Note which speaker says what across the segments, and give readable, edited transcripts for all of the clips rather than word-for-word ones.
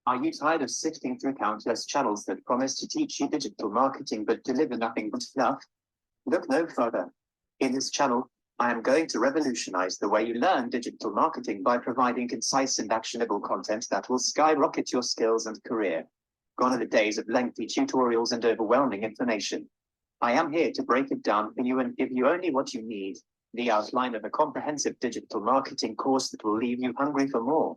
Speaker 1: Are you tired of sifting through countless channels that promise to teach you digital marketing but deliver nothing but fluff? Look no further. In this channel, I am going to revolutionize the way you learn digital marketing by providing concise and actionable content that will skyrocket your skills and career. Gone are the days of lengthy tutorials and overwhelming information. I am here to break it down for you and give you only what you need, the outline of a comprehensive digital marketing course that will leave you hungry for more.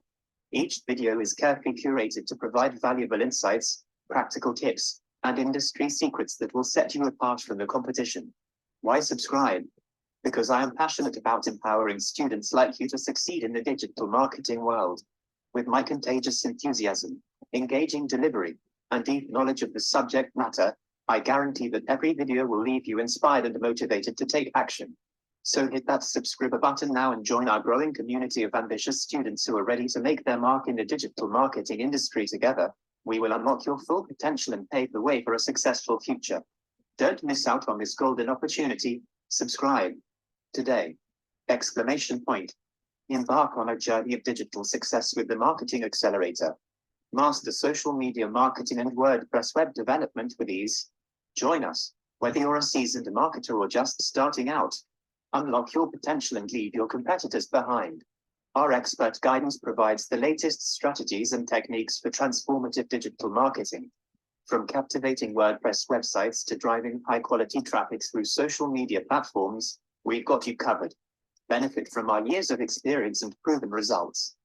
Speaker 1: Each video is carefully curated to provide valuable insights, practical tips, and industry secrets that will set you apart from the competition. Why subscribe? Because I am passionate about empowering students like you to succeed in the digital marketing world. With my contagious enthusiasm, engaging delivery, and deep knowledge of the subject matter, I guarantee that every video will leave you inspired and motivated to take action. So hit that subscribe button now and join our growing community of ambitious students who are ready to make their mark in the digital marketing industry together. We will unlock your full potential and pave the way for a successful future. Don't miss out on this golden opportunity. Subscribe today! Exclamation point. Embark on a journey of digital success with the Marketing Accelerator. Master social media marketing and WordPress web development with ease. Join us, whether you're a seasoned marketer or just starting out. Unlock your potential and leave your competitors behind. Our expert guidance provides the latest strategies and techniques for transformative digital marketing. From captivating WordPress websites to driving high-quality traffic through social media platforms, we've got you covered. Benefit from our years of experience and proven results.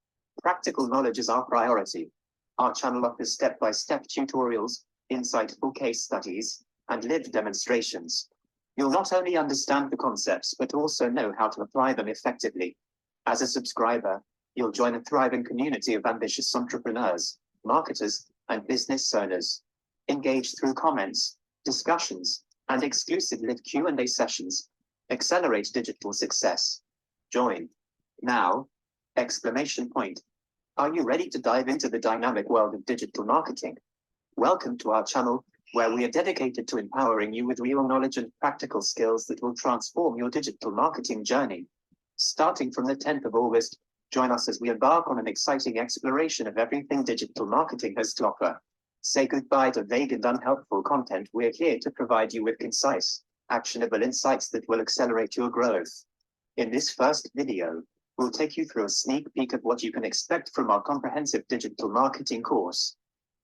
Speaker 1: Practical knowledge is our priority. Our channel offers step-by-step tutorials, insightful case studies, and live demonstrations. You'll not only understand the concepts, but also know how to apply them effectively. As a subscriber, you'll join a thriving community of ambitious entrepreneurs, marketers, and business owners. Engage through comments, discussions, and exclusive live Q&A sessions. Accelerate digital success. Join now! Exclamation point. Are you ready to dive into the dynamic world of digital marketing? Welcome to our channel, where we are dedicated to empowering you with real knowledge and practical skills that will transform your digital marketing journey. Starting from the 10th of August, join us as we embark on an exciting exploration of everything digital marketing has to offer. Say goodbye to vague and unhelpful content. We're here to provide you with concise, actionable insights that will accelerate your growth. In this first video, we'll take you through a sneak peek of what you can expect from our comprehensive digital marketing course.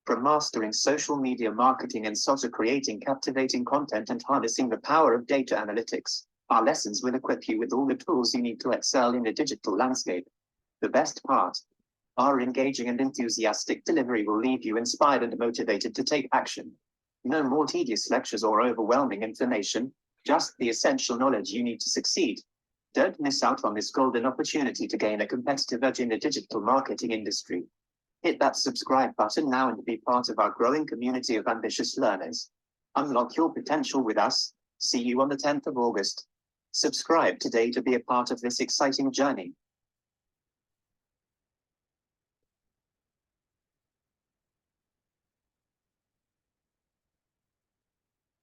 Speaker 1: From mastering social media marketing and to creating captivating content and harnessing the power of data analytics, our lessons will equip you with all the tools you need to excel in the digital landscape. The best part, our engaging and enthusiastic delivery will leave you inspired and motivated to take action. No more tedious lectures or overwhelming information, just the essential knowledge you need to succeed. Don't miss out on this golden opportunity to gain a competitive edge in the digital marketing industry. Hit that subscribe button now and be part of our growing community of ambitious learners. Unlock your potential with us. See you on the 10th of August. Subscribe today to be a part of this exciting journey.